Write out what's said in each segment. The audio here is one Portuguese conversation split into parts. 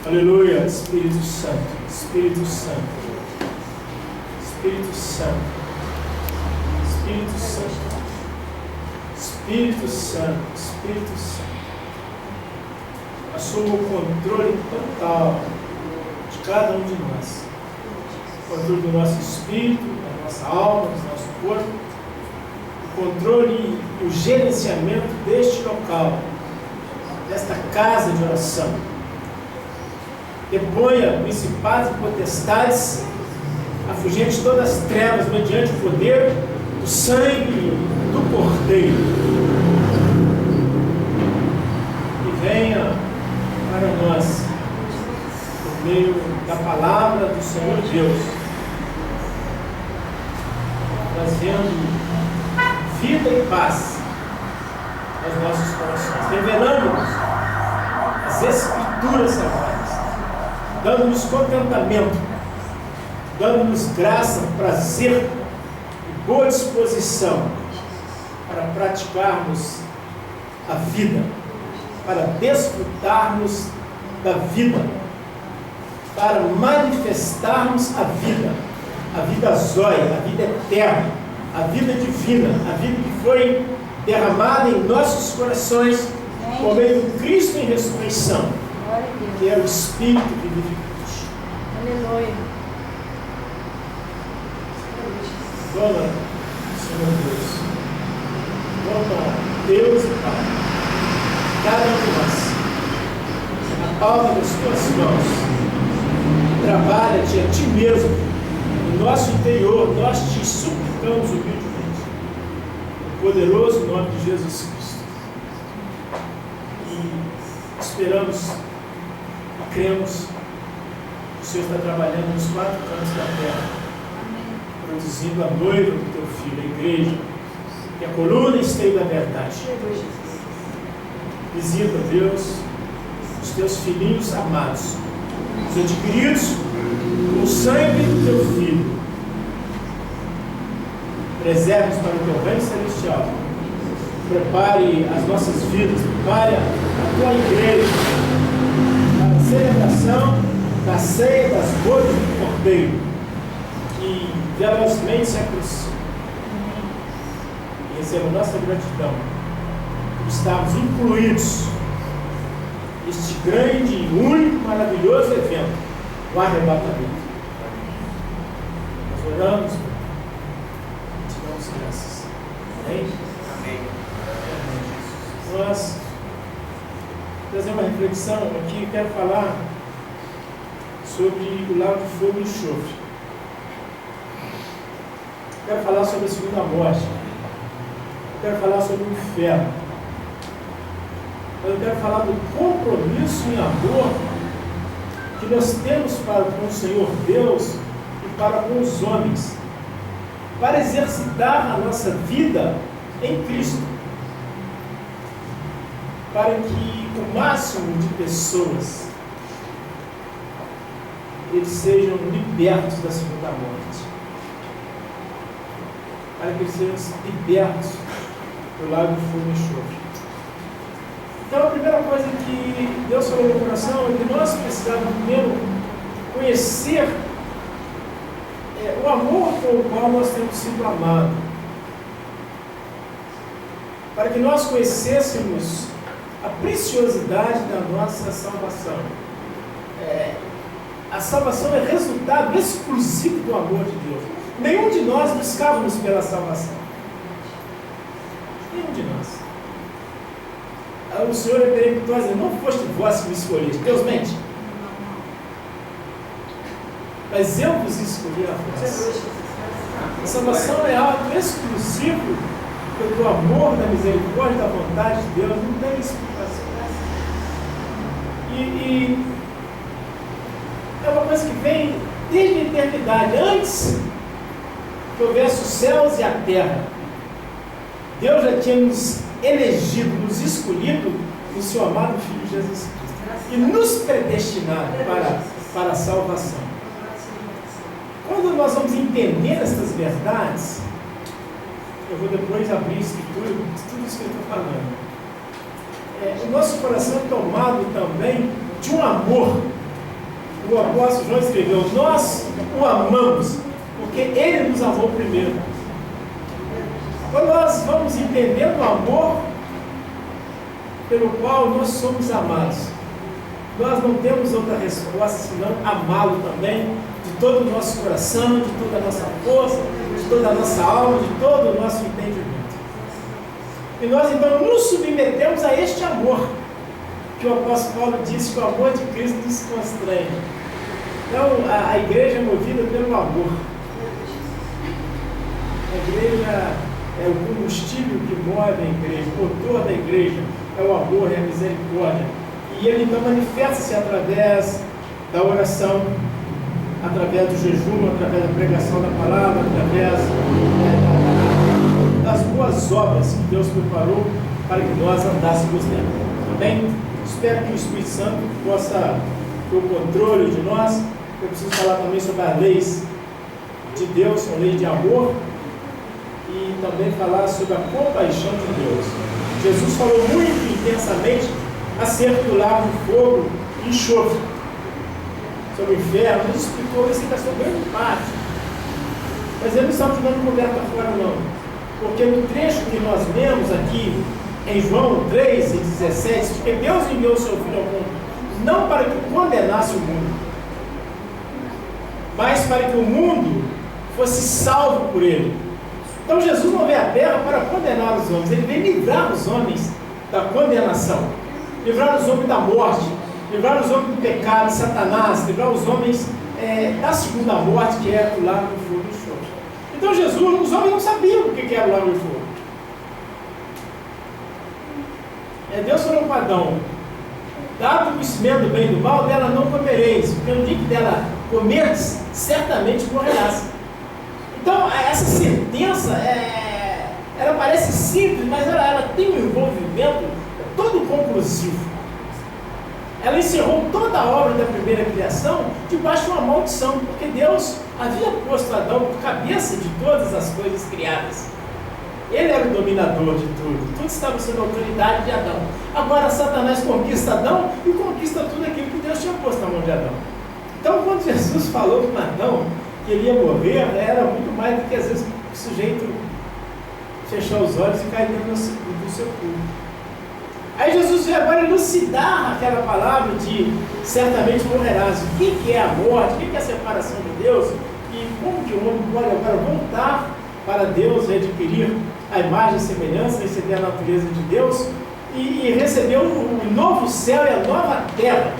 Aleluia, Espírito Santo, Espírito Santo, Espírito Santo, Espírito Santo, Espírito Santo, Espírito Santo. Assuma o controle total de cada um de nós. O controle do nosso espírito, da nossa alma, do nosso corpo. O controle e o gerenciamento deste local, desta casa de oração. Deponha principados e potestades, afugente todas as trevas, mediante o poder do sangue do Cordeiro. E venha para nós, por meio da palavra do Senhor Deus, trazendo vida e paz aos nossos corações, revelando-nos as Escrituras sagradas, dando-nos contentamento, dando-nos graça, prazer e boa disposição para praticarmos a vida, para desfrutarmos da vida, para manifestarmos a vida zóia, a vida eterna, a vida divina, a vida que foi derramada em nossos corações por meio do Cristo em ressurreição, que é o Espírito vivificante. Aleluia. Toma, Senhor Deus, toma Deus e Pai, cada um de nós, na palma das tuas mãos, trabalha-te a ti mesmo, no nosso interior, nós te suplicamos humildemente, no poderoso nome de Jesus Cristo. E esperamos e cremos que o Senhor está trabalhando nos 4 cantos da terra, produzindo a noiva do teu filho, a igreja, que é a coluna e esteio da verdade. Visita, Deus, os teus filhinhos amados, os adquiridos com o sangue do teu filho. Preserve-nos para o teu reino celestial. Prepare as nossas vidas, prepare a tua igreja para a celebração da ceia das bodas do Cordeiro, que velozmente se aproxima. E receba nossa gratidão por estarmos incluídos neste grande, único, maravilhoso evento, o arrebatamento. Nós oramos e te damos graças. Amém? Amém. Nós trazer uma reflexão aqui, quero falar sobre o lago de fogo e enxofre. Quero falar sobre a segunda morte. Eu quero falar sobre o inferno. Eu quero falar do compromisso em amor que nós temos para com o Senhor Deus e para com os homens, para exercitar a nossa vida em Cristo, para que o máximo de pessoas eles sejam libertos da segunda morte, para que eles sejam libertos do lago de fogo e enxofre. Então a primeira coisa que Deus falou no meu coração é que nós precisamos primeiro conhecer o amor com o qual nós temos sido amados, para que nós conhecêssemos a preciosidade da nossa salvação. A salvação é resultado exclusivo do amor de Deus. Nenhum de nós buscávamos pela salvação. Nenhum de nós. O Senhor é peremptório, não foste vós que me escolheste. Deus mente. Mas eu vos escolhi a vós. A salvação é algo exclusivo do amor, da misericórdia, da vontade de Deus. Não tem explicação. E é uma coisa que vem desde a eternidade, antes que houvesse os céus e a terra. Deus já tinha nos elegido, nos escolhido no seu amado Filho Jesus Cristo e nos predestinado para a salvação. Quando nós vamos entender estas verdades, eu vou depois abrir a Escritura, tudo isso que eu estou falando. O nosso coração é tomado também de um amor o apóstolo João escreveu: nós o amamos, porque ele nos amou primeiro. Quando nós vamos entendendo o amor pelo qual nós somos amados, nós não temos outra resposta senão amá-lo também, de todo o nosso coração, de toda a nossa força, de toda a nossa alma, de todo o nosso entendimento. E nós então nos submetemos a este amor, que o apóstolo Paulo disse que o amor de Cristo nos constrange. Então a igreja é movida pelo amor. A igreja é o combustível que move a igreja, o motor da igreja é o amor, é a misericórdia. E ele então manifesta-se através da oração, através do jejum, através da pregação da palavra, através das boas obras que Deus preparou para que nós andássemos nela. Amém? Espero que o Espírito Santo possa ter o controle de nós. Eu preciso falar também sobre as leis de Deus, são leis de amor, e também falar sobre a compaixão de Deus. Jesus falou muito intensamente acerca do lago de fogo e enxofre, sobre o inferno. Ele explicou isso em questão grande parte, mas ele não está jogando coberta fora não, porque no trecho que nós lemos aqui em João 3:17, porque Deus enviou o seu Filho ao mundo não para que condenasse o mundo, mas para que o mundo fosse salvo por ele. Então Jesus não veio à terra para condenar os homens, ele veio livrar os homens da condenação, livrar os homens da morte, livrar os homens do pecado, de Satanás, livrar os homens da segunda morte, que é o lago do fogo e enxofre. Então Jesus, os homens não sabiam o que era o lago do fogo. Deus falou para Adão: dado o conhecimento do bem e do mal, dela não comereis, porque no dia que dela comerdes, certamente morrerás. Então, essa sentença, ela parece simples, mas ela tem um envolvimento todo conclusivo. Ela encerrou toda a obra da primeira criação debaixo de uma maldição, porque Deus havia posto Adão por cabeça de todas as coisas criadas. Ele era o dominador de tudo estava sob a autoridade de Adão. Agora Satanás conquista Adão e conquista tudo aquilo que Deus tinha posto na mão de Adão. Então, quando Jesus falou para Adão que ele ia morrer, era muito mais do que às vezes o sujeito fechar os olhos e cair dentro do sepulcro. Aí Jesus veio agora elucidar aquela palavra de certamente morrerás. O que é a morte? O que é a separação de Deus? E como que o homem pode agora voltar para Deus, adquirir a imagem e a semelhança, receber a natureza de Deus e receber o novo céu e a nova terra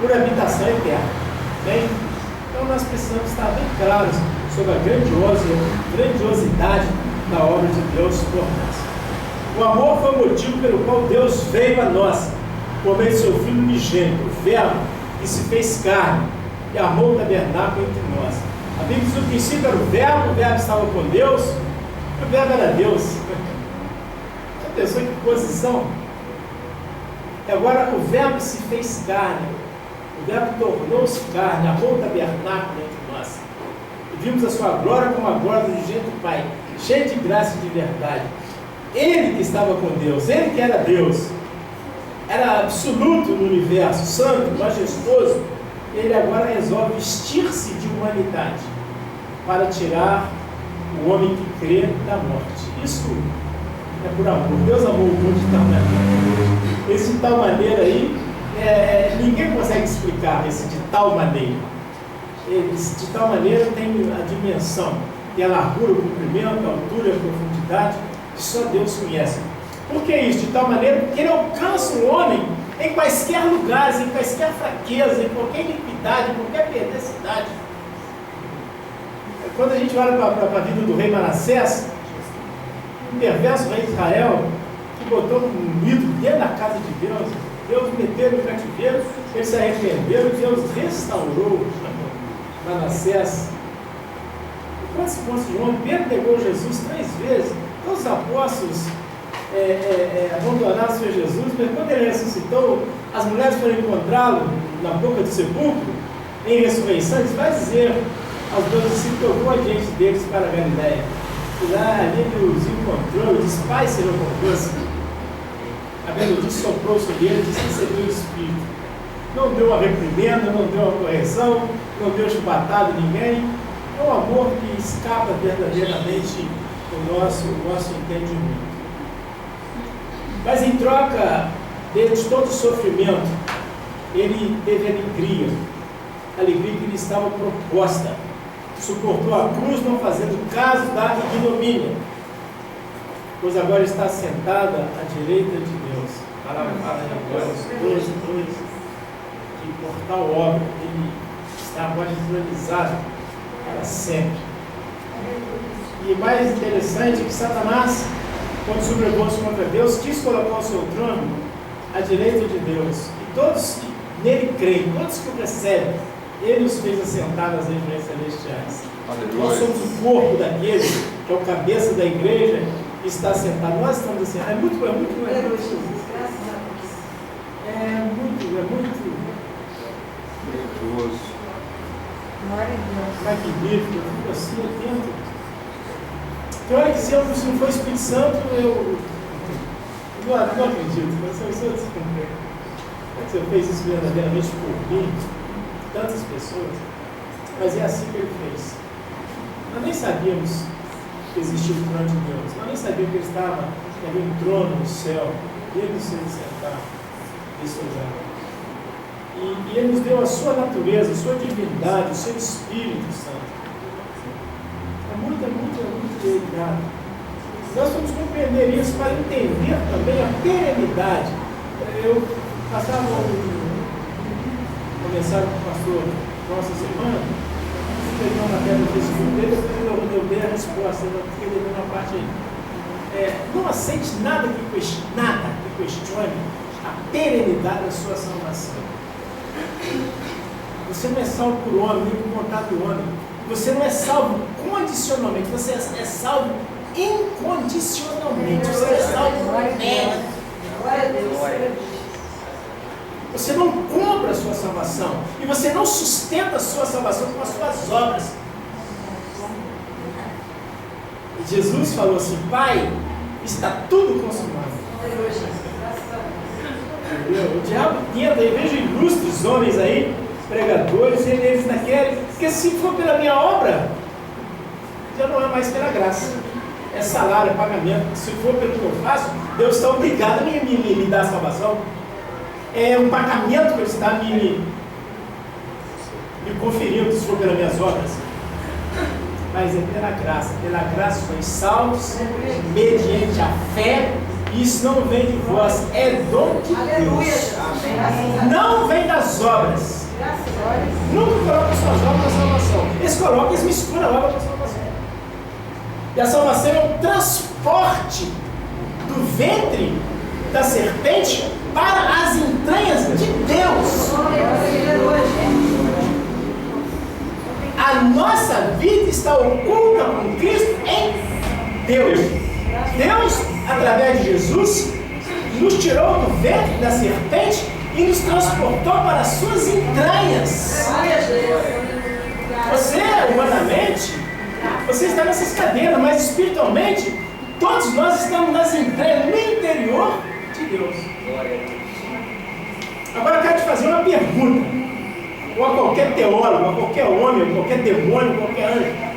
por habitação eterna. Bem? Então nós precisamos estar bem claros sobre a grandiosidade da obra de Deus por nós. O amor foi o motivo pelo qual Deus veio a nós, por meio de seu Filho unigênito, o Verbo, que se fez carne e armou o tabernáculo entre nós. A Bíblia diz que no princípio era o Verbo estava com Deus, e o Verbo era Deus. Já pensou que posição? E agora o Verbo se fez carne, o Verbo tornou-se carne, armou o tabernáculo entre nós. E vimos a sua glória como a glória do unigênito Pai, cheio de graça e de verdade. Ele que estava com Deus, ele que era Deus, era absoluto no universo, santo, majestoso. Ele agora resolve vestir-se de humanidade para tirar o homem que crê da morte. Isso é por amor. Deus amou o mundo de tal maneira. Esse de tal maneira aí, ninguém consegue explicar esse de tal maneira. Esse de tal maneira tem a dimensão, tem a largura, o comprimento, a altura e a profundidade que só Deus conhece. Por que isso? De tal maneira que ele alcança o homem em quaisquer lugares, em quaisquer fraqueza, em qualquer iniquidade, em qualquer perversidade. Quando a gente olha para a vida do rei Manassés, um perverso rei de Israel, que botou um ídolo dentro da casa de Deus, Deus meteu no cativeiro, ele se arrependeu e Deus restaurou Manassés. Quantos pontos de homem? Pedro negou Jesus 3 vezes, todos os apóstolos abandonaram o Senhor Jesus, mas quando ele ressuscitou, as mulheres foram encontrá-lo na boca do sepulcro, em ressurreição. Ele vai dizer aos 12 discípulos que eu vou adiante deles para a Galileia. E lá ali ele os encontrou e disse: Pai, Senhor convosco. Havendo disso, soprou sobre ele e disse: recebeu o Espírito. não deu uma reprimenda, não deu uma correção, não deu chibatada em ninguém. É um amor que escapa verdadeiramente do nosso entendimento. Mas em troca de todo o sofrimento, ele teve alegria, a alegria que lhe estava proposta. Suportou a cruz, não fazendo caso da ignomínia, pois agora está sentada à direita de Deus. Palavra fala em Hebreus 12:2, que por tal obra ele está agora entronizado para sempre. E mais interessante é que Satanás, quando sobrepôs-se contra Deus, quis colocar o seu trono à direita de Deus. E todos que nele creem, todos que o recebem, ele os fez assentar nas regiões celestiais. Nós somos o corpo daquele que é o cabeça da igreja e está sentado. Nós estamos assim, é muito magnífico. Eu fico assim, atento. Tem hora que se eu não for Espírito Santo, eu não acredito, mas o Senhor fez isso verdadeiramente por mim, tantas pessoas, mas é assim que ele fez. Nós nem sabíamos que existia o trono de Deus, nós nem sabíamos que ele estava, que havia um trono no céu, e ele nos fez sentar nesse lugar. E ele nos deu a sua natureza, a sua divindade, o seu Espírito Santo. É muito delicado. Nós vamos compreender isso para entender também a perenidade. Eu passava conversava com o pastor nossa semana, peguei uma matéria no Facebook dele, eu dei a resposta, eu fiquei dando uma parte aí. Não aceite nada que questione a perenidade da sua salvação. Você não é salvo por homem, nem por vontade do homem. Você não é salvo condicionalmente, você é salvo incondicionalmente. Você é salvo por mérito. Você não compra a sua salvação. E você não sustenta a sua salvação com as suas obras. E Jesus falou assim: Pai, está tudo consumado. O diabo tenta, eu vejo ilustres homens aí, pregadores, eles não querem, porque se for pela minha obra, já não é mais pela graça. É salário, é pagamento. Se for pelo que eu faço, Deus está obrigado a me dar a salvação. É um pagamento que Ele está me conferindo, se for pelas minhas obras. Mas é pela graça sois salvos, mediante a fé. Isso não vem de vós, é dom de Deus. Não vem das obras. Nunca coloca suas obras na salvação. Eles misturam a obra com a salvação. E a salvação é um transporte do ventre da serpente para as entranhas de Deus. A nossa vida está oculta com Cristo em Deus. Deus, através de Jesus, nos tirou do ventre da serpente e nos transportou para as suas entranhas. Você, humanamente, você está nessas cadeiras, mas espiritualmente, todos nós estamos nas entranhas, no interior de Deus. Agora eu quero te fazer uma pergunta, ou a qualquer teólogo, a qualquer homem, a qualquer demônio, a qualquer anjo.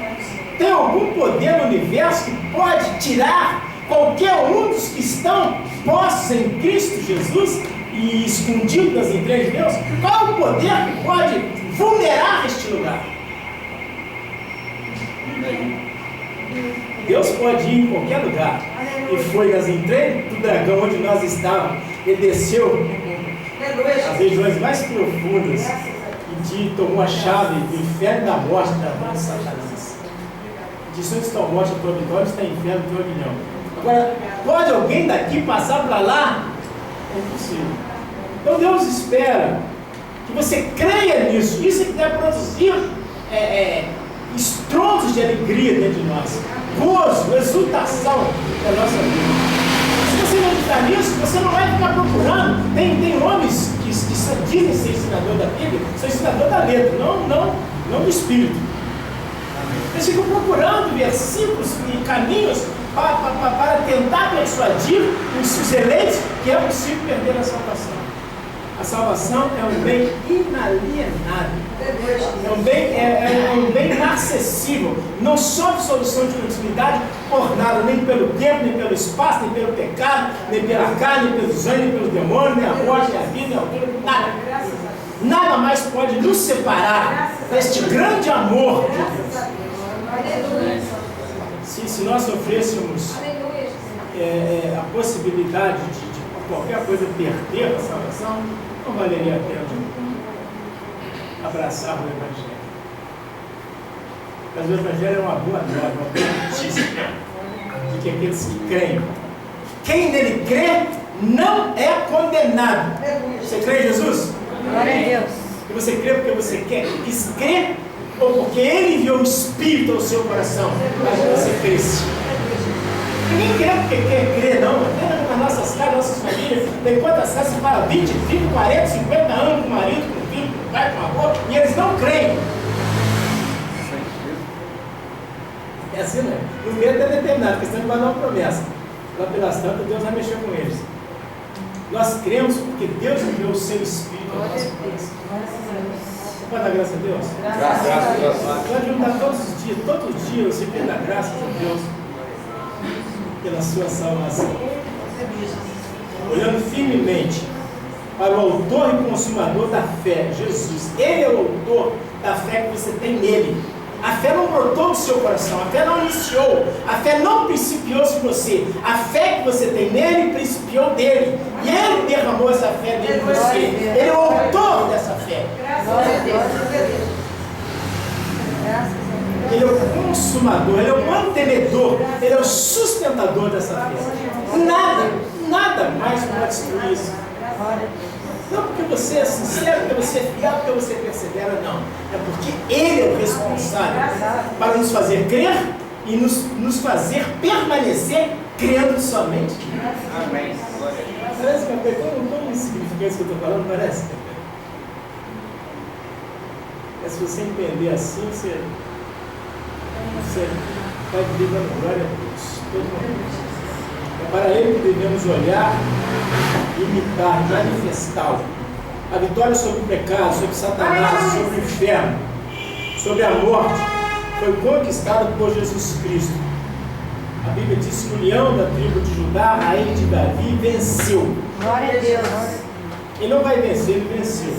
Tem algum poder no universo que pode tirar qualquer um dos que estão postos em Cristo Jesus e escondidos nas entranhas de Deus? Qual é o poder que pode vulnerar este lugar? Deus pode ir em qualquer lugar. E foi nas entranhas do dragão onde nós estávamos. Ele desceu às regiões mais profundas e tomou a chave do inferno da morte da mão de Satanás. Disse: onde está a morte, a tua vitória, está o inferno, a tua opinião. Agora, pode alguém daqui passar para lá? É impossível. Então Deus espera que você creia nisso. Isso é que deve produzir estrondos de alegria dentro de nós, gozo, exultação da nossa vida. Se você não acreditar nisso, você não vai ficar procurando. Tem homens que dizem ser ensinador da Bíblia, são ensinador da letra, não do Espírito. Eles ficam procurando versículos e caminhos para tentar persuadir os eleitos que é possível perder a salvação. A salvação é um bem inalienável. É um bem inacessível. Não sofre solução de utilidade por nada, nem pelo tempo, nem pelo espaço, nem pelo pecado, nem pela carne, nem pelos anjos, nem pelos demônios, nem a morte, nem a vida, nem a altura, nada. Nada mais pode nos separar deste grande amor de Deus. Se nós sofrêssemos a possibilidade de qualquer coisa perder a salvação, não valeria a pena abraçar o Evangelho. Mas o Evangelho é uma boa nova, uma boa notícia de que aqueles que creem, quem nele crê não é condenado. Você crê em Jesus? Glória a Deus. E você crê porque você quis crer ou porque Ele enviou o Espírito ao seu coração para que você cresça? Ninguém crê porque quer crer, não. Até nas nossas casas, nossas famílias, tem quantas casas que falam 20, 30, 40, 50 anos com o marido, com o filho, com o pai, com a avó, e eles não creem. É assim, né? No medo é determinado, porque senão vai dar uma promessa. Lá pelas tantas, Deus vai mexer com eles. Nós cremos porque Deus enviou o seu Espírito ao nosso coração. Você pode dar graça a Deus? Graças a Deus. Nós devemos dar todos os dias, você pede graças a Deus pela sua salvação. Olhando firmemente para o autor e consumador da fé, Jesus. Ele é o autor da fé que você tem nele. A fé não brotou do seu coração, a fé não iniciou, a fé não principiou-se em você. A fé que você tem nele principiou dele. E ele derramou essa fé dele em você. Ele é o autor dessa fé. Glória a Deus. Ele é o consumador, ele é o mantenedor, ele é o sustentador dessa fé. Nada mais pode destruir isso. Não porque você é sincero, porque você é fiel, porque você persevera, não. É porque Ele é o responsável para nos fazer crer e nos fazer permanecer crendo somente. Amém. Parece uma coisa tão insignificante isso que eu estou falando, parece? Mas se você entender assim, você vai viver dando glória a Deus. É para Ele que devemos olhar, imitar, manifestar a vitória sobre o pecado, sobre Satanás, sobre o inferno, sobre a morte, foi conquistada por Jesus Cristo. A Bíblia diz que o leão da tribo de Judá, a rei de Davi, venceu. Glória a Deus. Ele não vai vencer, ele venceu.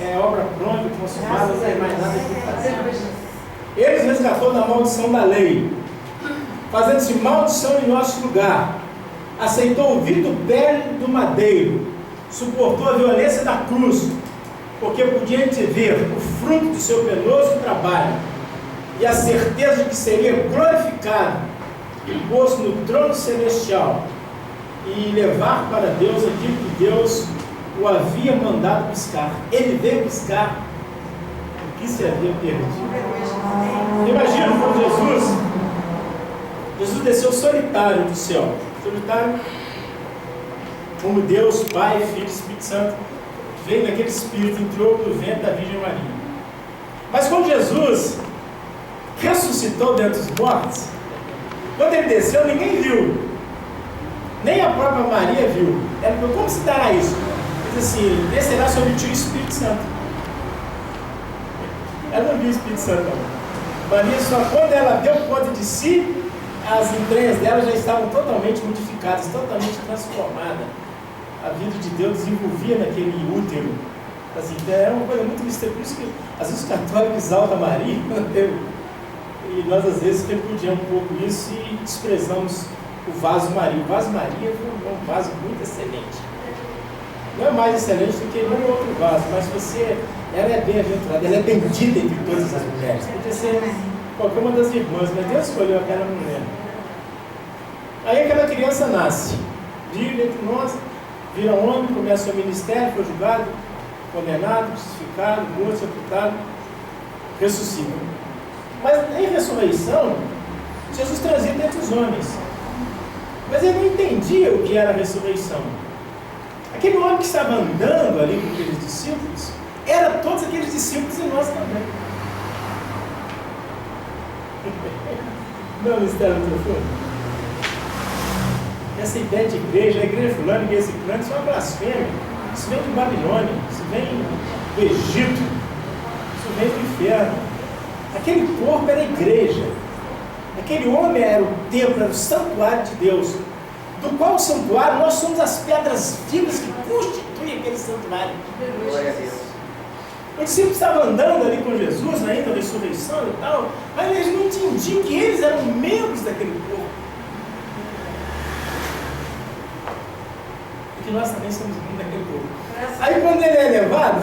É obra pronta, consumada, não tem mais nada que fazer. Ele nos resgatou da maldição da lei, fazendo-se maldição em nosso lugar. Aceitou o vitupério do madeiro, suportou a violência da cruz, porque podia ver o fruto do seu penoso trabalho e a certeza de que seria glorificado e posto no trono celestial e levar para Deus aquilo que Deus o havia mandado buscar. Ele veio buscar o que se havia perdido. Imagina como Jesus desceu solitário do céu, solitário, como Deus, Pai, Filho e Espírito Santo, veio naquele Espírito, entrou no ventre da Virgem Maria. Mas quando Jesus ressuscitou dentre os mortos, quando ele desceu, ninguém viu, nem a própria Maria viu. Ela falou: como se dará isso? Ele disse assim: descerá sobre ti o Espírito Santo. Ela não viu o Espírito Santo, não. Maria, só quando ela deu conta de si, as entranhas dela já estavam totalmente modificadas, totalmente transformadas. A vida de Deus desenvolvia naquele útero. Assim, é uma coisa muito misteriosa. Por isso que às vezes os católicos exaltam Maria, e nós às vezes repudiamos um pouco isso e desprezamos o vaso Maria. O vaso Maria é um vaso muito excelente. Não é mais excelente do que nenhum outro vaso, mas ela é bem-aventurada, ela é bendita entre todas as mulheres. Podia ser qualquer uma das irmãs, mas Deus escolheu aquela mulher. Aí aquela criança nasce, vive entre nós, vira homem, começa o seu ministério, foi julgado, condenado, crucificado, morto, sepultado, ressuscita. Mas em ressurreição, Jesus transita entre os homens. Mas ele não entendia o que era a ressurreição. Aquele homem que estava andando ali com aqueles discípulos, era todos aqueles discípulos e nós também. Não é um mistério profundo? Essa ideia de igreja, a igreja fulana, igreja ciclana, isso é uma blasfêmia. Isso vem de Babilônia, isso vem do Egito, isso vem do inferno. Aquele corpo era a igreja. Aquele homem era o templo, era o santuário de Deus, do qual o santuário nós somos as pedras vivas que constituem aquele santuário. Glória a Deus. Os discípulos estavam andando ali com Jesus, ainda na ressurreição e tal, mas eles não entendiam que eles eram membros daquele corpo. E que nós também somos membros daquele corpo. Aí quando ele é levado,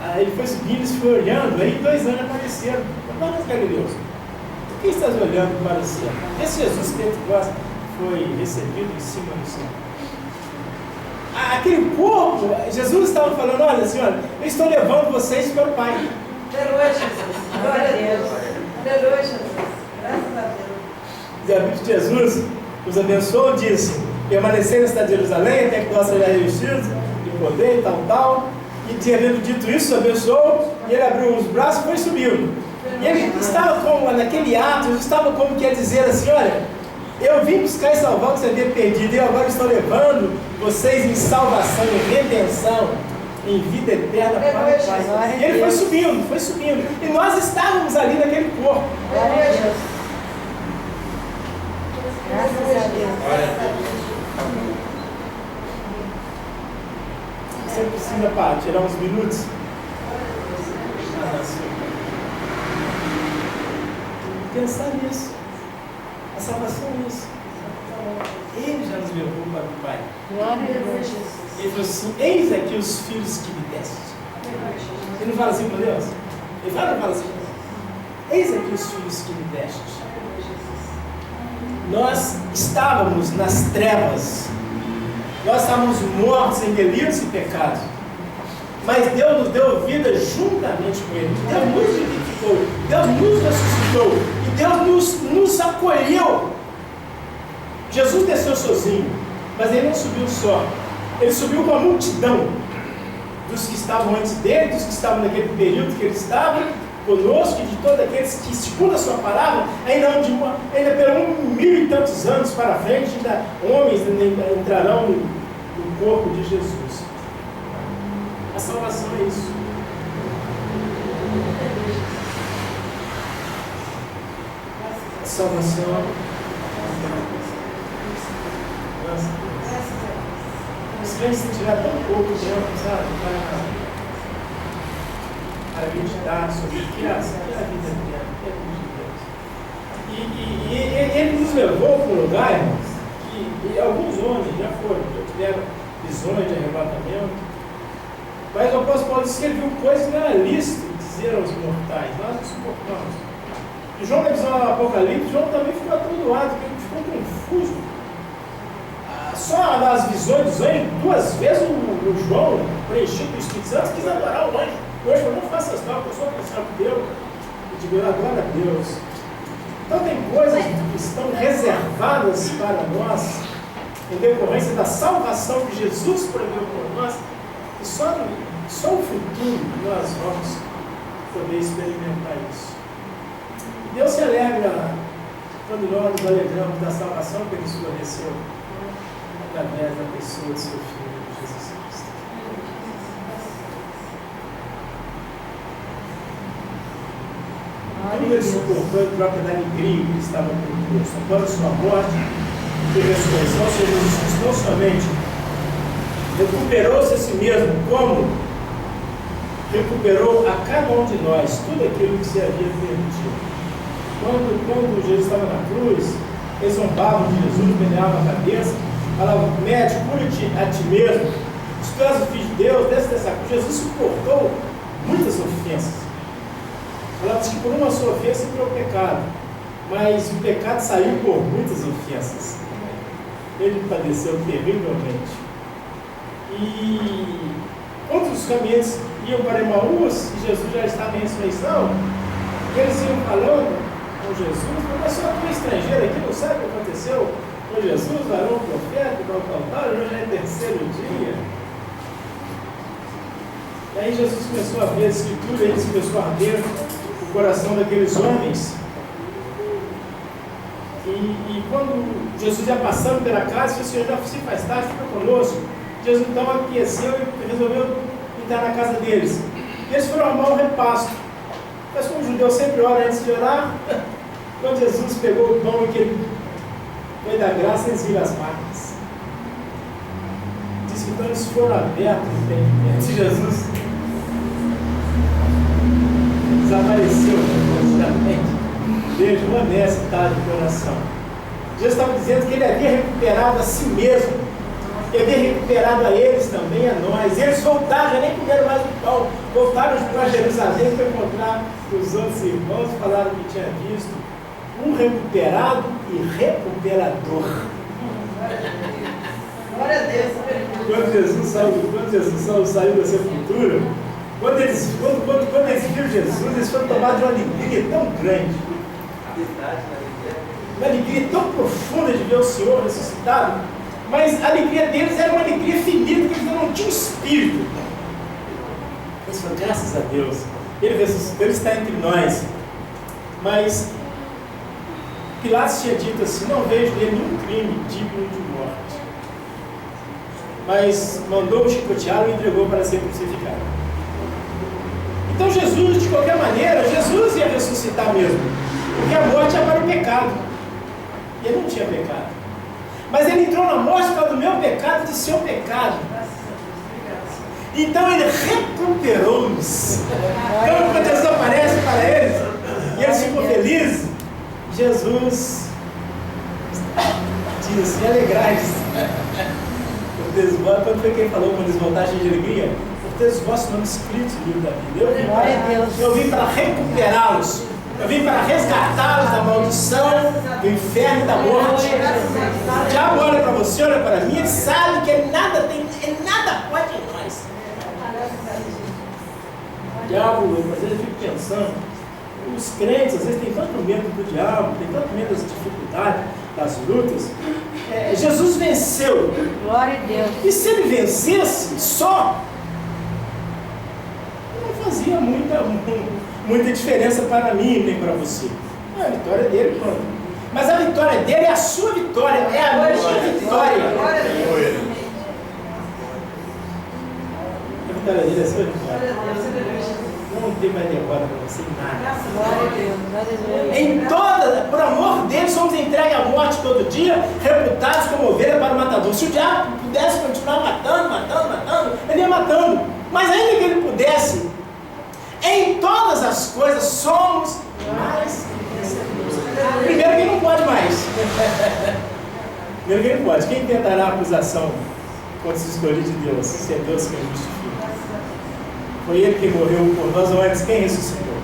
aí ele foi subindo e foi olhando, aí 2 anjos apareceram. Mas Galileus, por que estás olhando para o céu? Esse Jesus que entre vós foi recebido em cima do céu. Aquele corpo, Jesus estava falando, olha senhora, eu estou levando vocês para o Pai. Aleluia, Jesus. Glória a Deus. Aleluia, Jesus. Graças a Deus. E a Bíblia de Jesus os abençoou, disse, permanecer na cidade de Jerusalém, até que nós sejamos revestidos de poder e tal. E tendo dito isso, os abençoou, e ele abriu os braços e foi subindo. E ele estava como, naquele ato, ele estava como quer dizer assim, olha, eu vim buscar e salvar o que você havia perdido, e eu agora estou levando vocês em salvação, em redenção, em vida eterna para o Pai. E ele foi subindo, e nós estávamos ali naquele corpo. Glória a Deus. Graças a Deus. Glória a Deus. Você precisa tirar uns minutos? Pensar nisso. A salvação é isso. Ele já nos levou para o Pai. Glória a Deus. Ele falou assim, eis aqui os filhos que me deste. Ele não fala assim para Deus? Ele fala assim, eis aqui os filhos que me deste. Nós estávamos nas trevas. Nós estávamos mortos em delitos e pecados. Mas Deus nos deu vida juntamente com Ele. Deus nos vivificou. Deus nos ressuscitou. E Deus nos acolheu. Jesus desceu sozinho, mas Ele não subiu só. Ele subiu com a multidão dos que estavam antes dele, dos que estavam naquele período que Ele estava conosco, e de todos aqueles que, segundo a sua palavra, ainda pelo 1000 e tantos anos para frente, ainda homens entrarão no corpo de Jesus. A salvação é isso. A salvação. Se a gente tiver tão pouco tempo, sabe, para meditar sobre o que é a vida eterna, o que é a vida de Deus. E ele nos levou para um lugar, irmãos, que alguns homens já foram, já tiveram visões de arrebatamento. Mas o apóstolo Paulo disse que ele viu coisas que não era lícito dizer aos mortais. Nós não suportamos. E João, na visão do Apocalipse, João também ficou atordoado, porque ele ficou confuso. Só nas visões dos anjos, 2 vezes o João, preenchido do Espírito Santo, quis adorar o anjo. O anjo falou, não faça as tal, eu sou cristão de Deus. E digo, adora a Deus. Então tem coisas que estão reservadas para nós, em decorrência da salvação que Jesus proveu por nós, e só o futuro nós vamos poder experimentar isso. E Deus se alegra quando nós nos alegramos da salvação que Ele esclareceu através da pessoa de seu Filho, Jesus Cristo. Tudo Ele suportou em troca da alegria que estava conosco. Após a sua morte e ressurreição, o Senhor Jesus Cristo não somente recuperou-se a si mesmo, como recuperou a cada um de nós tudo aquilo que se havia perdido. Quando Jesus estava na cruz, eles zombavam de Jesus, meneavam a cabeça, falavam, médico, cura-te a ti mesmo, se tu és o Filho de Deus, desce dessa cruz. Jesus suportou muitas ofensas. Falava que por uma só ofensa entrou o pecado, mas o pecado saiu por muitas ofensas. Ele padeceu terrivelmente. E quando os caminhantes iam para Emaús, e Jesus já estava em ressurreição, eles iam falando com Jesus, mas só tu é estrangeiro aqui, não sabe o que aconteceu com Jesus, varão profeta, tal, hoje já é 3º dia. E aí Jesus começou a ver a Escritura, e ele começou a arder o coração daqueles homens. E quando Jesus ia passando pela casa, disse, Senhor, já se faz tarde, fica conosco. Jesus então aqueceu e resolveu entrar na casa deles. E eles foram arrumar um repasto. Mas como o judeu sempre ora antes de orar, quando Jesus pegou o pão e que ele foi da graça, eles viram as marcas. Diz que então eles foram abertos o entendimento de Jesus. Desapareceu completamente. Veja o honestidade do coração. Jesus estava dizendo que ele havia recuperado a si mesmo, ele havia recuperado a eles também, a nós. Eles voltaram, já nem comeram mais o pão, voltaram para Jerusalém para encontrar os outros irmãos, falaram que tinha visto um recuperado e recuperador. Glória a Deus. Quando Jesus saiu da sepultura, quando eles viram Jesus, eles foram tomados de uma alegria tão grande, uma alegria tão profunda de ver o Senhor ressuscitado, mas a alegria deles era uma alegria finita, que eles não tinham espírito. Eles falaram, graças a Deus, ele ressuscitou, ele está entre nós. Mas Pilatos tinha dito assim, não vejo nele nenhum crime digno de morte. Mas mandou chicoteá-lo e entregou para ser crucificado. Então Jesus, de qualquer maneira, Jesus ia ressuscitar mesmo, porque a morte é para o pecado. E ele não tinha pecado. Mas ele entrou na morte por causa do meu pecado e do seu pecado. Então ele recuperou-nos. Então quando Jesus aparece para eles, e eles ficam felizes, Jesus diz, e alegrai-vos. Quando foi quem falou, quando eles voltassem de alegria? Porque os vossos nomes escritos no livro da vida. Eu vim para recuperá-los. Eu vim para resgatá-los da maldição, do inferno e da morte. O diabo olha para você, olha para mim, ele sabe que ele nada pode em nós. O diabo, às vezes eu fico pensando, os crentes às vezes têm tanto medo do diabo, têm tanto medo das dificuldades, das lutas. Jesus venceu. Glória a Deus. E se ele vencesse só, não fazia muita diferença para mim nem para você. A vitória dele, pronto. Mas a vitória dele é a sua vitória, é a minha vitória. A vitória dele é a sua vitória. Não tem mais derrota para você, nada. Em toda, por amor dele, somos entregues à morte todo dia, reputados como ovelha para o matador. Se o diabo pudesse continuar matando, ele ia matando. Mas ainda que ele pudesse, em todas as coisas somos mais vencedores. Primeiro que ele não pode mais. Primeiro que ele não pode. Quem tentará a acusação contra os escolhidos de Deus? Se é Deus quem justifica. Foi ele que morreu por nós, ou antes quem ressuscitou.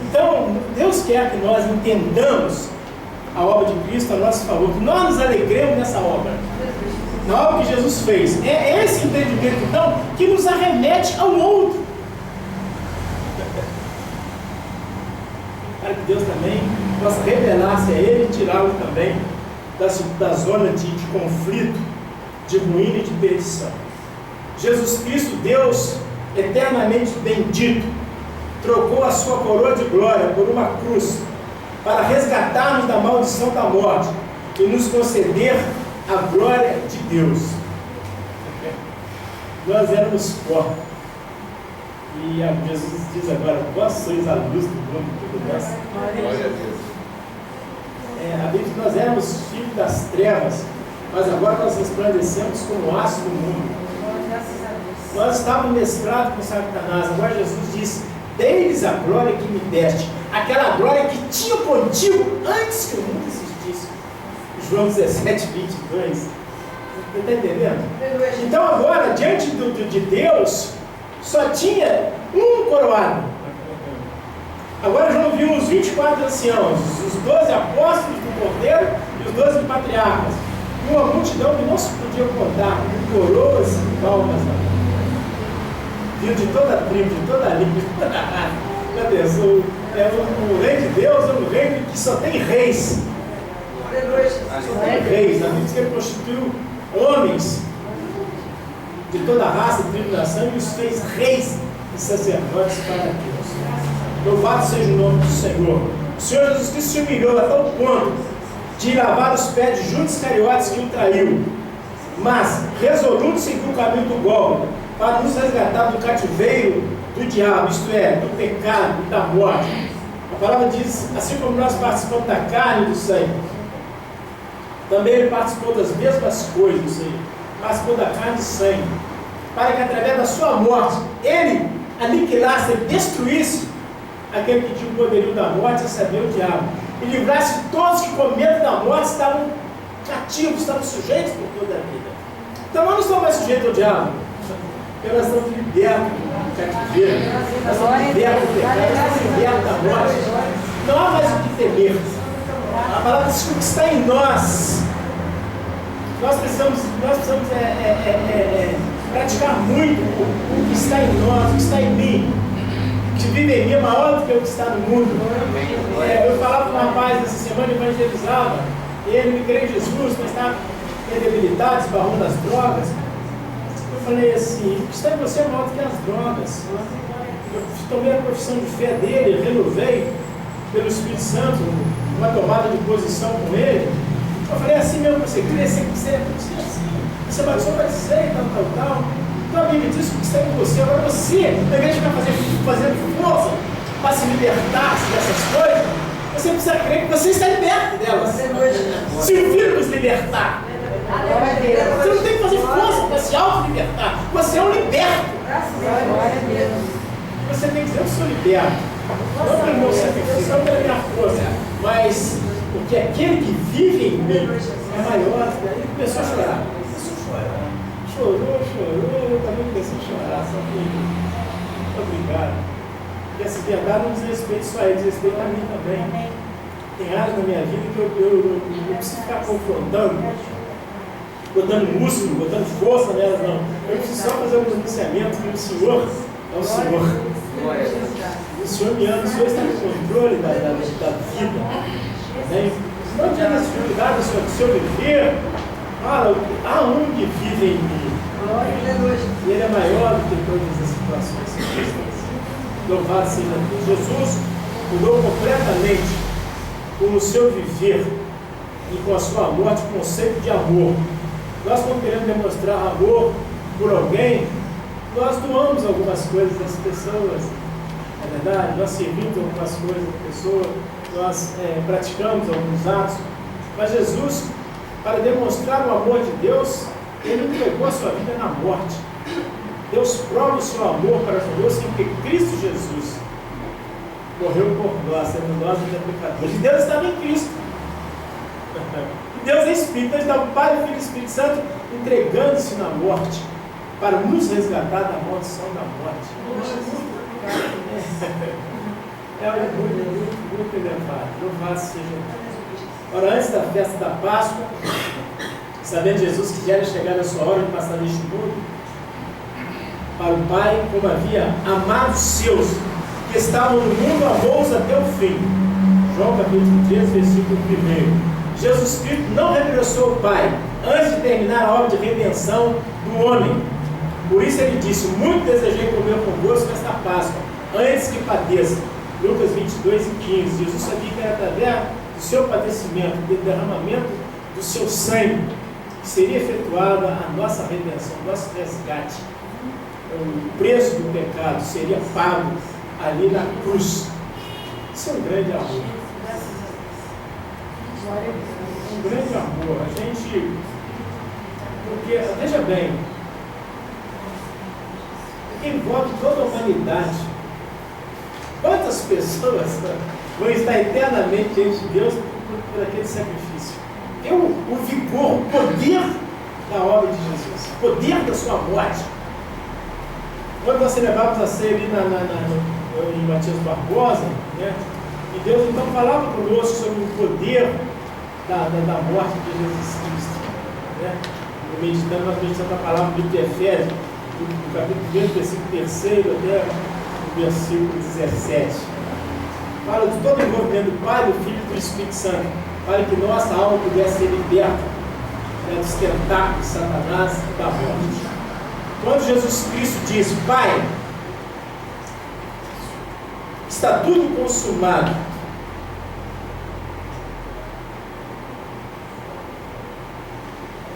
Então, Deus quer que nós entendamos a obra de Cristo a nosso favor, que nós nos alegremos nessa obra, na obra que Jesus fez. É esse entendimento, então, que nos arremete ao outro. Para que Deus também possa revelar-se a Ele e tirá-lo também da zona de conflito, de ruína e de perdição. Jesus Cristo, Deus eternamente bendito, trocou a sua coroa de glória por uma cruz para resgatar-nos da maldição da morte e nos conceder a glória de Deus. Nós éramos pó. E Jesus diz agora, vós sois a luz do mundo. Glória a Deus. A Bíblia diz que nós éramos filhos das trevas, mas agora nós resplandecemos como o aço do mundo. Nós estávamos mesclados com Satanás. Agora Jesus diz, dei-lhes a glória que me deste, aquela glória que tinha contigo antes que o mundo existisse. João 17, 22. Você está entendendo? Então agora, diante de Deus, só tinha um coroado. Agora João viu os 24 anciãos, os 12 apóstolos do Cordeiro e os 12 patriarcas. E uma multidão que não se podia contar, com coroas e palmas na mão. De toda a tribo, de toda a língua, de toda a raça. Já pensou? O reino de Deus é um reino que só tem reis. Só tem reis. A Bíblia diz que ele constituiu homens de toda a raça, tribo e nação e os fez reis e sacerdotes para Deus. Louvado seja o nome do Senhor. O Senhor Jesus Cristo se humilhou a tal ponto de lavar os pés de Judas Iscariotes que o traiu. mas resoluto seguir o caminho do golpe, para nos resgatar do cativeiro do diabo, isto é, do pecado e da morte. A palavra diz, assim como nós participamos da carne e do sangue, também ele participou das mesmas coisas, participou da carne e do sangue, para que através da sua morte, ele aniquilasse, ele destruísse aquele que tinha o poderio da morte, a saber, o diabo, e livrasse todos que com medo da morte estavam cativos, estavam sujeitos por toda a vida. Então nós não estamos mais sujeitos ao diabo, porque nós estamos libertos do cativeiro, nós estamos libertos do pecado, nós estamos libertos da morte. Não há mais o que temer. A palavra diz que o que está em nós, nós precisamos praticar muito o que está em nós, o que está em mim. O que vive em mim é maior do que o que está no mundo. Eu falava com um rapaz essa semana, evangelizava, e ele me crê em Jesus, mas estava debilitado, esbarrou nas drogas. Eu falei assim, o que está em você é maior do que as drogas. Eu tomei a profissão de fé dele, renovei pelo Espírito Santo uma tomada de posição com ele. Eu falei assim mesmo, você crescer, você assim, você batizou para dizer, tal. Então a Bíblia diz que está em você. Agora você, ao invés de ficar fazendo força para se libertar dessas coisas, você precisa crer que você está liberto delas. Se o Filho nos libertar, você não tem que fazer força para se auto-libertar. Você é um liberto. Você tem que dizer, eu sou liberto. Não pelo meu sacrifício, não pela minha força, mas porque aquele que vive em mim é maior. Ele começou a chorar. Chorou, eu também comecei a chorar, só que obrigado. Porque essa verdade não diz respeito só a ele, diz respeito a mim também. Tem áreas na minha vida que eu não preciso ficar confrontando, botando músculo, botando força nelas, não. Eu preciso só fazer um pronunciamento que o Senhor é o Senhor. O Senhor me ama, o Senhor está no controle da vida. Não adianta as dificuldades do seu viver. Há um que vive em mim. E ele é maior do que todas as situações. Louvado seja Deus. Jesus mudou completamente com o seu viver e com a sua morte o conceito de amor. Nós, quando queremos demonstrar amor por alguém, nós doamos algumas coisas às pessoas, é verdade? Nós servimos algumas coisas às pessoas, nós praticamos alguns atos, mas Jesus, para demonstrar o amor de Deus, ele entregou a sua vida na morte. Deus prova o seu amor para conosco em que Cristo Jesus morreu por nós, sendo nós os pecadores. E Deus estava em Cristo. E Deus é Espírito, então o Pai, o Filho e o Espírito Santo entregando-se na morte para nos resgatar da maldição da morte. É muito elevado. Louvado seja Deus. Ora, antes da festa da Páscoa, sabendo Jesus que já era chegada a sua hora de passar neste mundo, para o Pai, como havia amado os seus que estavam no mundo, amou-os até o fim. João capítulo 3, versículo 1. Jesus Cristo não regressou ao Pai antes de terminar a obra de redenção do homem. Por isso ele disse, muito desejei comer convosco esta Páscoa, antes que padeça. Lucas 22 e 15. Jesus sabia que era através do seu padecimento, do derramamento do seu sangue, que seria efetuada a nossa redenção, o nosso resgate. O preço do pecado seria pago ali na cruz. Isso é um grande amor. Um grande amor. A gente, porque, veja bem, porque envolve toda a humanidade. Quantas pessoas vão estar eternamente diante de Deus por aquele sacrifício? Tem o vigor, o poder da obra de Jesus, o poder da sua morte. Quando nós celebrávamos a ceia ali em Matias Barbosa, né, e Deus então falava conosco sobre o poder da morte de Jesus Cristo. Né? Nós meditamos a palavra do livro de Efésios, do capítulo 20, versículo 3 até o versículo 17. Fala de todo o envolvimento do Pai, do Filho e do Espírito Santo, para que nossa alma pudesse ser liberta, né, dos tentáculos de Satanás e da morte. Quando Jesus Cristo diz, Pai, está tudo consumado,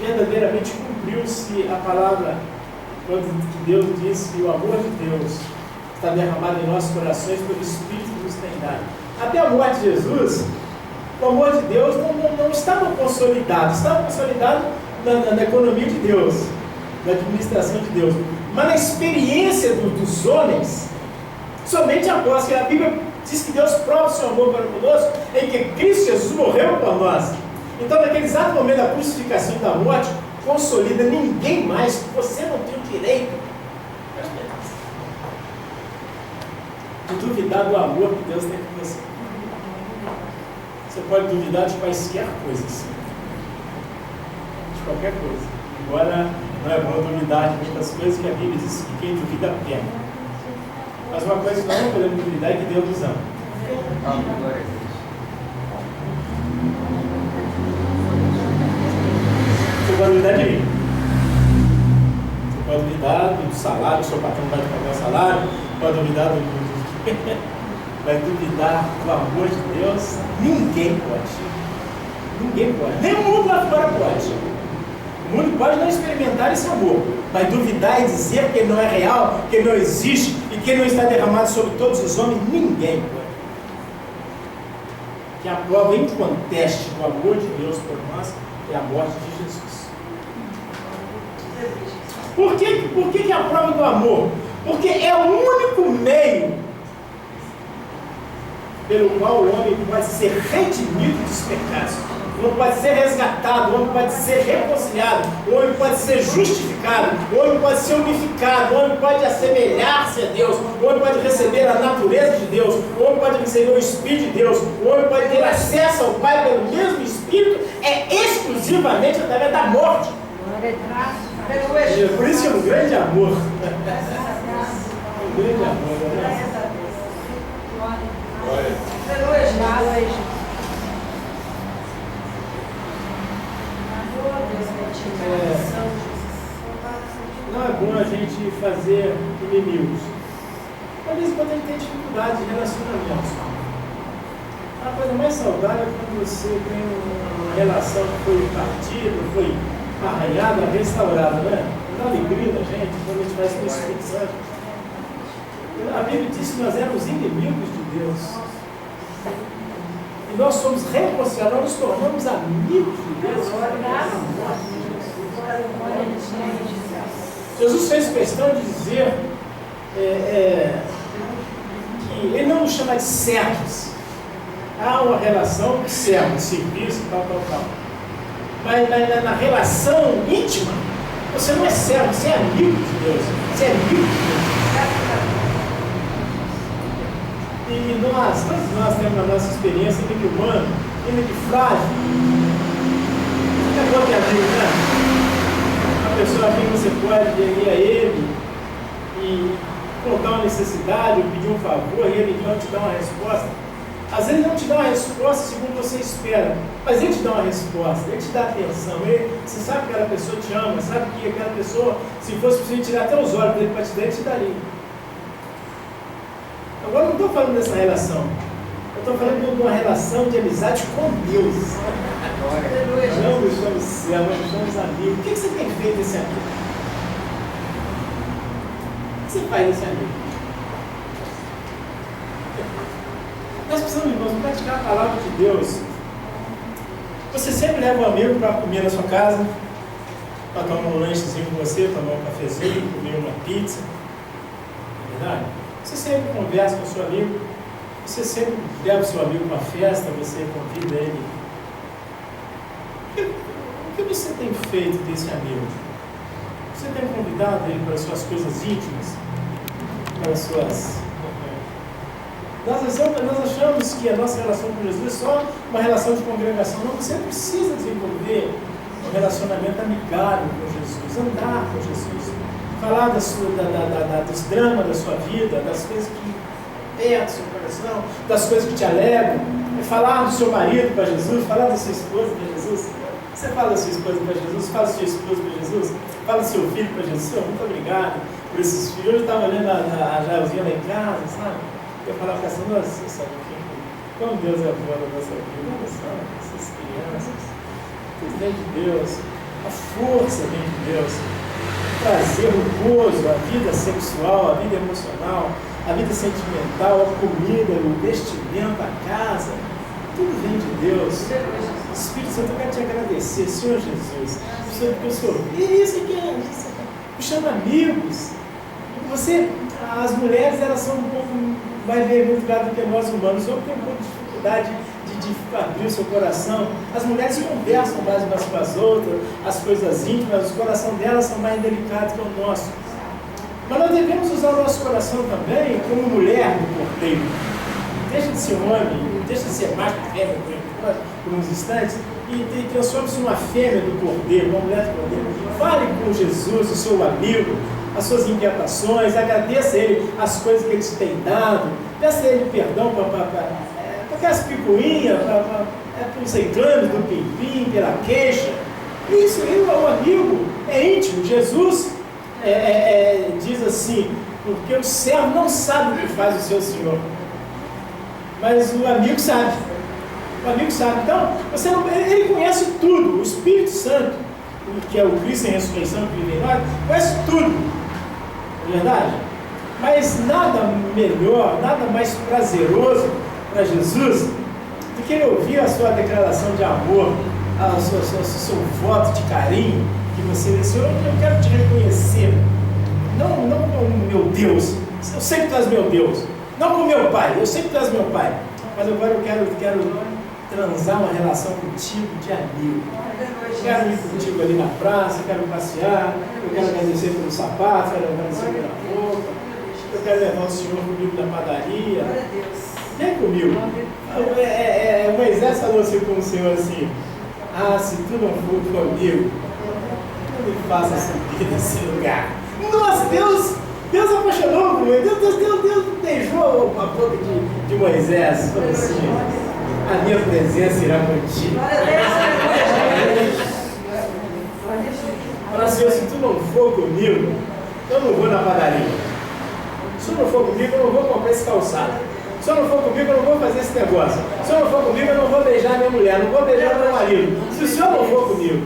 verdadeiramente cumpriu-se a palavra quando que Deus disse que o amor de Deus está derramado em nossos corações pelo Espírito que nos tem dado. Até a morte de Jesus, o amor de Deus não estava consolidado, estava consolidado na economia de Deus, na administração de Deus, mas na experiência dos homens, somente após que a Bíblia diz que Deus prova o seu amor para conosco, em que Cristo Jesus morreu por nós. Então, naquele exato momento da crucificação e da morte, consolida ninguém mais, você não tem o direito de duvidar do amor que Deus tem por você. Você pode duvidar de quaisquer coisas, de qualquer coisa, embora não é bom duvidar de muitas coisas que a Bíblia diz que quem duvida perde. Mas uma coisa que nós não podemos duvidar é que Deus nos ama. Amém. Glória a Deus. Você pode duvidar de mim. Você pode duvidar do salário, o seu patrão vai te pagar o salário, pode duvidar do vai duvidar do amor de Deus. Ninguém pode. Ninguém pode. Nem o mundo lá fora pode. O mundo pode não experimentar esse amor, vai duvidar e dizer que ele não é real, que ele não existe e que ele não está derramado sobre todos os homens. Ninguém pode. Que a prova inconteste do amor de Deus por nós é a morte de Jesus. Por que é a prova do amor? Porque é o único meio pelo qual o homem pode ser redimido dos pecados, o homem pode ser resgatado, o homem pode ser reconciliado, o homem pode ser justificado, o homem pode ser unificado, o homem pode assemelhar-se a Deus, o homem pode receber a natureza de Deus, o homem pode receber o Espírito de Deus, o homem pode ter acesso ao Pai pelo mesmo Espírito, é exclusivamente através da morte. Por isso é um grande amor. Um grande amor, né? Não é bom a gente fazer inimigos. Às vezes quando a gente tem dificuldade de relacionamento, a coisa mais saudável é quando você tem uma relação que foi partida, foi arranhada, restaurada, né? Dá alegria da gente quando a gente faz com o Espírito Santo. A Bíblia diz que nós éramos inimigos de Deus. E nós somos reconciliados, nós nos tornamos amigos de Deus. Jesus fez questão de dizer que ele não nos chama de servos. Há uma relação de servo, de serviço, tal. Mas na relação íntima, você não é servo, você é amigo de Deus. Você é amigo de Deus. E todos nós temos na nossa experiência, ainda que humano, ainda que frágil. Você é bom ter amigo, né? Uma pessoa a quem você pode ir a ele e contar uma necessidade, ou pedir um favor, e ele não te dá uma resposta. Às vezes não te dá uma resposta segundo você espera, mas ele te dá uma resposta, ele te dá atenção, você sabe que aquela pessoa te ama, sabe que aquela pessoa, se fosse possível tirar até os olhos dele para te dar, ele te daria. Agora eu não estou falando dessa relação, eu estou falando de uma relação de amizade com Deus. Não nos chamamos servos, nós nos chamamos amigos. O que você tem feito desse amigo? O que você faz desse amigo? Nós precisamos, irmãos, praticar a palavra de Deus. Você sempre leva um amigo para comer na sua casa, para tomar um lanchezinho com você, tomar um cafezinho, comer uma pizza. Não é verdade? Você sempre conversa com o seu amigo, você sempre leva o seu amigo para uma festa, você convida ele. O que você tem feito desse amigo? Você tem convidado ele para as suas coisas íntimas? Para as suas... Nós achamos que a nossa relação com Jesus é só uma relação de congregação. Não, você precisa desenvolver um relacionamento amigável com Jesus, andar com Jesus, falar dos dramas da sua vida, das coisas que apertam o seu coração, das coisas que te alegram, falar do seu marido para Jesus, falar da sua esposa para Jesus. Você fala da sua esposa para Jesus, fala da sua esposa para Jesus, fala do seu filho para Jesus. Senhor, muito obrigado por esses filhos. Hoje eu estava olhando a Jaelzinha lá em casa, sabe? Eu falava assim, nossa, sabe como Deus é bom na nossa vida, essas crianças, Deus de Deus. A força vem de Deus. O prazer, o gozo, a vida sexual, a vida emocional, a vida sentimental, a comida, o vestimento, a casa, tudo vem de Deus. Espírito Santo, eu quero te agradecer, Senhor Jesus, porque o Senhor, isso aqui é puxando amigos. Você, as mulheres, elas são um pouco mais veementadas do que nós humanos. Eu tenho um pouco de dificuldade de abrir o seu coração. As mulheres conversam mais umas com as outras, as coisas íntimas, o coração delas são mais delicados que o nosso. Mas nós devemos usar o nosso coração também como mulher do cordeiro. Deixa de ser homem, deixa de ser macho e fêmea por uns instantes e transforme-se numa fêmea do cordeiro, uma mulher do cordeiro. Fale com Jesus, o seu amigo, as suas inquietações, agradeça a Ele as coisas que Ele te tem dado, peça a Ele perdão para aquelas picuinhas, pelos reclames do pimpim, pela queixa. Isso, o amigo é íntimo. Jesus diz assim, porque o servo não sabe o que faz o seu senhor, mas o amigo sabe. O amigo sabe. Então, ele conhece tudo. O Espírito Santo, que é o Cristo em ressurreição que vive em nós, conhece tudo. Não é verdade? Mas nada melhor, nada mais prazeroso para Jesus do que ele ouvir a sua declaração de amor, o seu voto de carinho, que você diz, Senhor, eu quero te reconhecer, não como meu Deus, eu sei que tu és meu Deus, não como meu pai, eu sei que tu és meu pai, mas agora eu quero transar uma relação contigo de amigo. Quero ir contigo ali na praça, quero passear, eu quero agradecer pelo sapato, quero agradecer pela roupa, eu quero levar o Senhor comigo na padaria. Vem comigo. Moisés falou assim com o Senhor assim, se tu não for comigo, não me faça subir nesse lugar. Nossa, Deus apaixonou com ele, Deus beijou a boca de Moisés, falou assim, a minha presença irá contigo. Fala, Senhor, se tu não for comigo, eu não vou na padaria. Se tu não for comigo, eu não vou comprar esse calçado. Se eu não for comigo, eu não vou fazer esse negócio. Se eu não for comigo, eu não vou beijar minha mulher, não vou beijar meu marido. Se o Senhor não for comigo.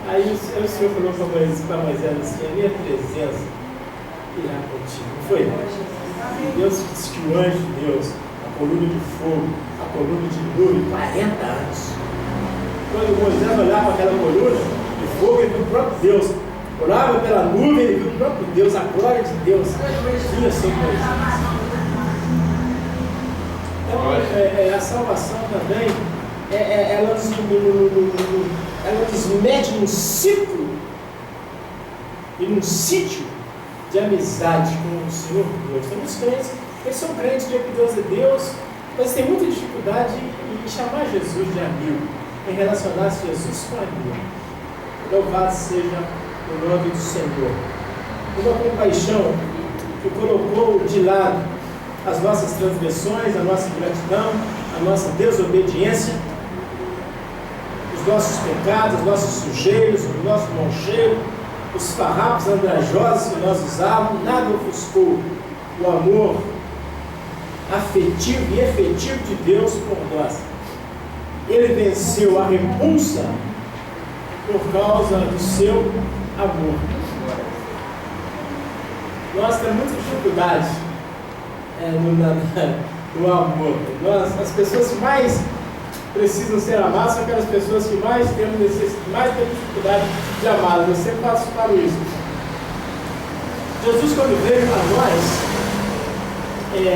Aí o Senhor falou para Moisés assim, a minha presença irá contigo. Não foi? E Deus disse que o anjo de Deus, a coluna de fogo, a coluna de nuvem, 40 anos. Quando Moisés olhava para aquela coluna de fogo, ele viu o próprio Deus. Olhava pela nuvem, ele viu o próprio Deus, a glória de Deus vinha sobre Moisés. Então, a salvação também, ela nos mete num ciclo e num sítio de amizade com o Senhor Deus. Tem muitos crentes, eles são crentes de que Deus é Deus, mas tem muita dificuldade em chamar Jesus de amigo, em relacionar-se Jesus com amigo. Louvado seja o nome do Senhor. Uma compaixão que colocou de lado as nossas transgressões, a nossa ingratidão, a nossa desobediência, os nossos pecados, os nossos sujeiros, o nosso mau cheiro, os farrapos andrajosos que nós usávamos, nada ofuscou o amor afetivo e efetivo de Deus por nós. Ele venceu a repulsa por causa do seu amor. Nós temos muita dificuldade no amor. As pessoas que mais precisam ser amadas são aquelas pessoas que mais temos dificuldade de amá-las. Eu sempre falo isso. Jesus, quando veio para nós,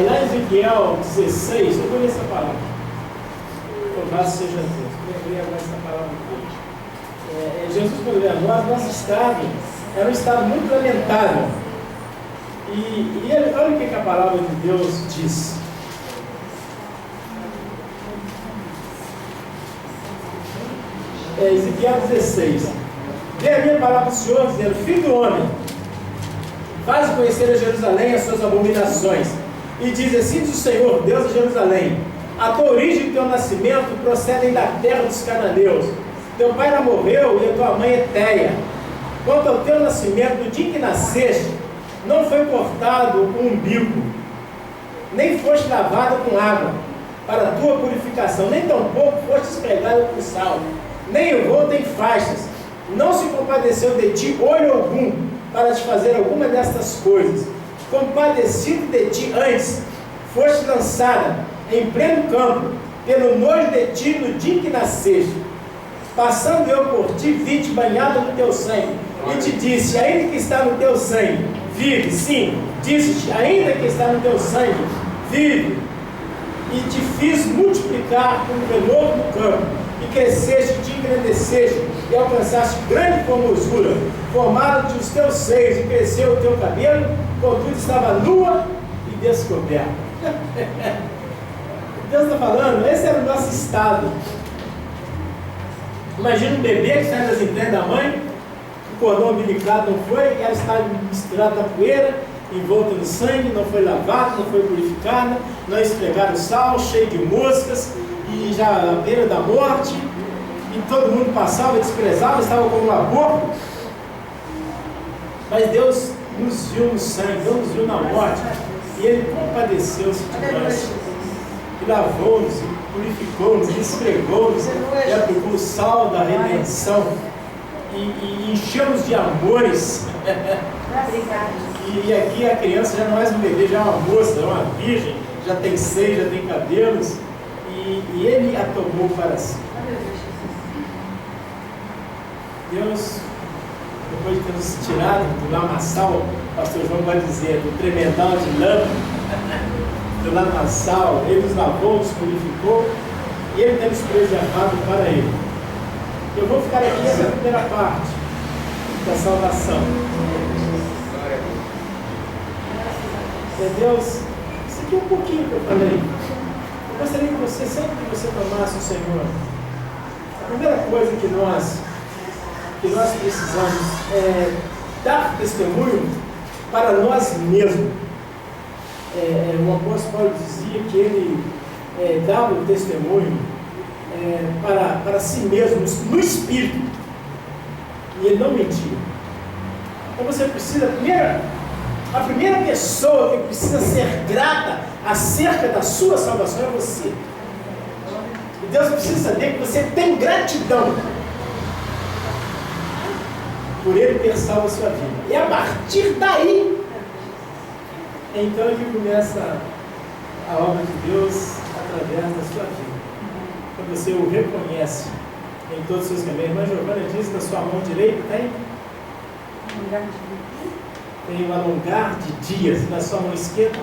lá em Ezequiel 16, eu vou ler essa palavra. Louvado seja Deus. Eu lembrei agora essa palavra aqui. Jesus, quando veio a nós, nosso estado era um estado muito lamentável. E olha o que a palavra de Deus diz. Ezequiel 16. Dê a minha palavra do Senhor, dizendo: Filho do homem, faz conhecer a Jerusalém as suas abominações. E diz: assim diz o Senhor, Deus de Jerusalém: a tua origem e o teu nascimento procedem da terra dos cananeus. Teu pai já morreu e a tua mãe é Teia. Quanto ao teu nascimento, no dia em que nasceste, não foi cortado o umbigo, nem foste lavado com água para a tua purificação, nem tampouco foste esfregado com sal. nem envolta em faixas. Não se compadeceu de ti olho algum, para te fazer alguma destas coisas. Compadecido de ti antes, foste lançada em pleno campo, pelo nojo de ti no dia que nasceste. Passando eu por ti, vi-te banhado no teu sangue, e te disse, ainda que está no teu sangue, vive. Sim, disse-te, ainda que está no teu sangue, vive. E te fiz multiplicar como renovo no campo, e cresceste, te engrandeceste, e alcançaste grande formosura, formaram-te os teus seios, e cresceu o teu cabelo, contudo estava nua e descoberta. Deus está falando, esse era o nosso estado. Imagina um bebê que sai das entranhas da mãe, o cordão umbilical não foi, ela está misturada na poeira, envolta no sangue, não foi lavada, não foi purificada, não esfregado sal, cheio de moscas, e já à beira da morte, e todo mundo passava, desprezava, estava como um aborto. Mas Deus nos viu no sangue, Deus nos viu na morte, e Ele compadeceu-se de nós, e lavou-nos, e purificou-nos, e esfregou-nos, e aplicou o sal da redenção, e encheu-nos de amores. E aqui a criança já não é mais um bebê, já é uma moça, é uma virgem, já tem seios, já tem cabelos, e Ele a tomou para si. Deus, depois de ter nos tirado do lamaçal, o pastor João vai dizer, do tremendal de lama, do lamaçal, Ele nos lavou, nos purificou, e Ele tem nos preservado para Ele. Eu vou ficar aqui nessa primeira parte da salvação. Deus, isso aqui é um pouquinho que eu falei. Eu gostaria que você, sempre que você tomasse o Senhor, a primeira coisa que nós precisamos é dar testemunho para nós mesmos. O apóstolo Paulo dizia que ele dava o testemunho para si mesmo, no Espírito, e ele não mentia. Então você precisa, a primeira pessoa que precisa ser grata acerca da sua salvação é você. E Deus precisa saber que você tem gratidão por Ele ter salvo a sua vida. E a partir daí, então é que começa a obra de Deus através da sua vida. Quando você o reconhece em todos os seus caminhos. Irmã Giovana diz que na sua mão direita tem um alongar de dias, na sua mão esquerda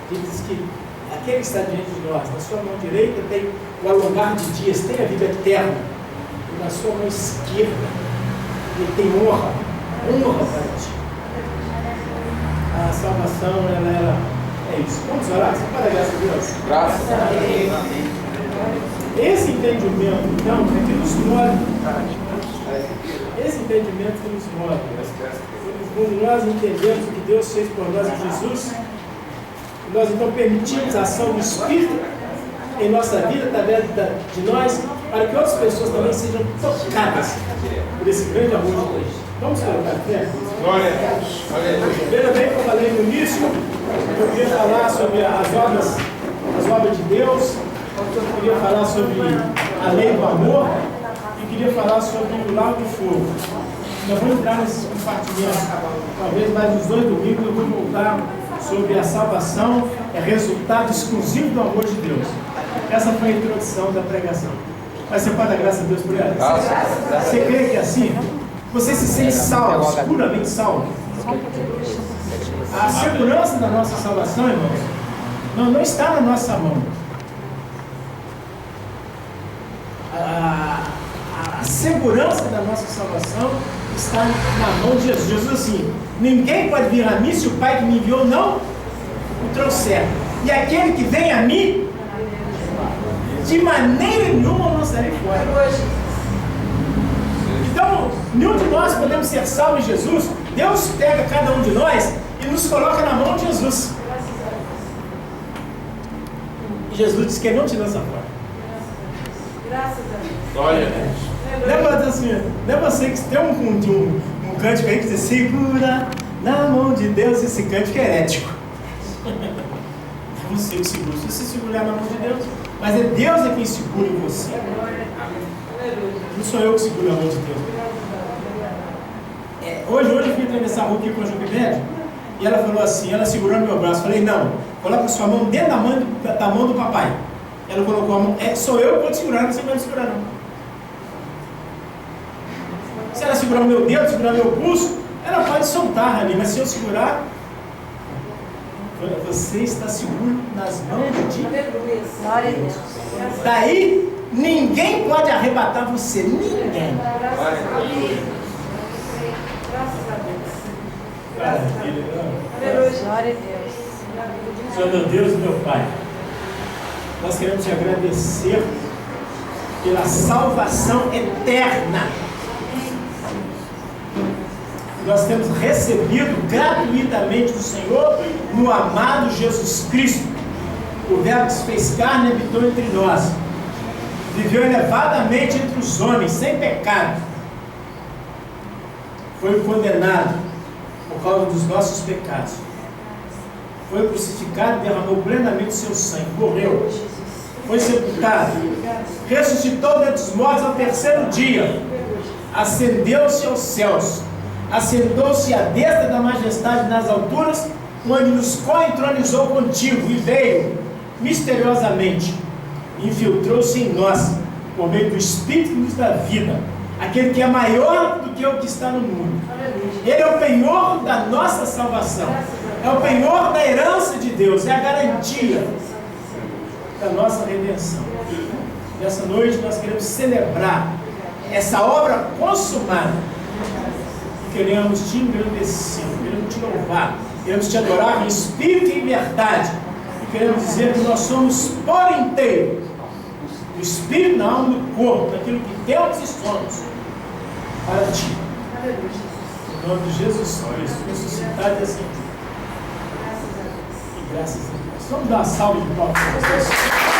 diz que aquele que está diante de nós, na sua mão direita tem o alongar de dias, tem a vida eterna, e na sua mão esquerda ele tem honra para ti. A salvação, ela é isso. Vamos orar? Você pode dar graças a Deus? Graças a Deus. Esse entendimento, então, é que nos move. Esse entendimento que nos move. Quando nós entendemos o que Deus fez por nós em Jesus, nós então permitimos a ação do Espírito em nossa vida, através de nós, para que outras pessoas também sejam tocadas por esse grande amor de Deus. Vamos colocar a fé? Glória a Deus. Veja bem, como eu falei no início, eu queria falar sobre as obras de Deus, eu queria falar sobre a lei do amor e queria falar sobre o lago de fogo. Eu vou entrar nesses compartimentos, talvez mais uns 2 domingos eu vou voltar sobre a salvação, é resultado exclusivo do amor de Deus. Essa foi a introdução da pregação. Mas você pode dar graças a Deus por ela? Você crê que é assim? Você se sente salvo, puramente salvo? A segurança da nossa salvação, irmãos, não está na nossa mão. A segurança da nossa salvação está na mão de Jesus. Jesus assim, ninguém pode vir a mim se o Pai que me enviou não o trouxer. E aquele que vem a mim, de maneira nenhuma eu lançarei fora. Então, nenhum de nós podemos ser salvos em Jesus. Deus pega cada um de nós e nos coloca na mão de Jesus. E Jesus disse que Ele não te lança fora. Graças a Deus. Glória a Deus. Não é você que tem um cântico aí que diz, segura na mão de Deus, esse cântico é herético. É você que segura. Se você segurar na mão de Deus, Mas é Deus quem segura em você. Não sou eu que seguro a mão de Deus. Hoje eu fui atravessar a rua aqui com a Jubilédia e ela falou assim, ela segurando meu braço. Falei, não, coloca sua mão dentro da mão do papai. Ela colocou a mão, sou eu que vou te segurar, não você vai me segurar não. Se ela segurar o meu dedo, segurar meu pulso, ela pode soltar ali, mas se eu segurar, você está seguro nas mãos de Deus. Glória a Deus. Daí, ninguém pode arrebatar você, ninguém. Graças a Deus. Graças a Deus. Aleluia. Glória a Deus. Senhor meu Deus e meu Pai, nós queremos te agradecer pela salvação eterna. Nós temos recebido gratuitamente do Senhor no amado Jesus Cristo. O Verbo que se fez carne e habitou entre nós. Viveu elevadamente entre os homens, sem pecado. Foi condenado por causa dos nossos pecados. Foi crucificado e derramou plenamente o seu sangue. Morreu. Foi sepultado. Ressuscitou dentre os mortos ao terceiro dia. Ascendeu-se aos céus. Assentou-se à destra da majestade nas alturas, onde nos coentronizou contigo e veio misteriosamente, infiltrou-se em nós por meio do Espírito que nos dá vida, aquele que é maior do que o que está no mundo. Ele é o penhor da nossa salvação, é o penhor da herança de Deus, é a garantia da nossa redenção. Nessa noite nós queremos celebrar essa obra consumada. Queremos te engrandecer, queremos te louvar, queremos te adorar em espírito e em verdade. E queremos dizer que nós somos por inteiro, no espírito, na alma e no corpo, daquilo que temos e somos, para ti. Em nome de Jesus Cristo, ressuscitado e ascendido. E graças a Deus. Vamos dar uma salva de palmas para vocês.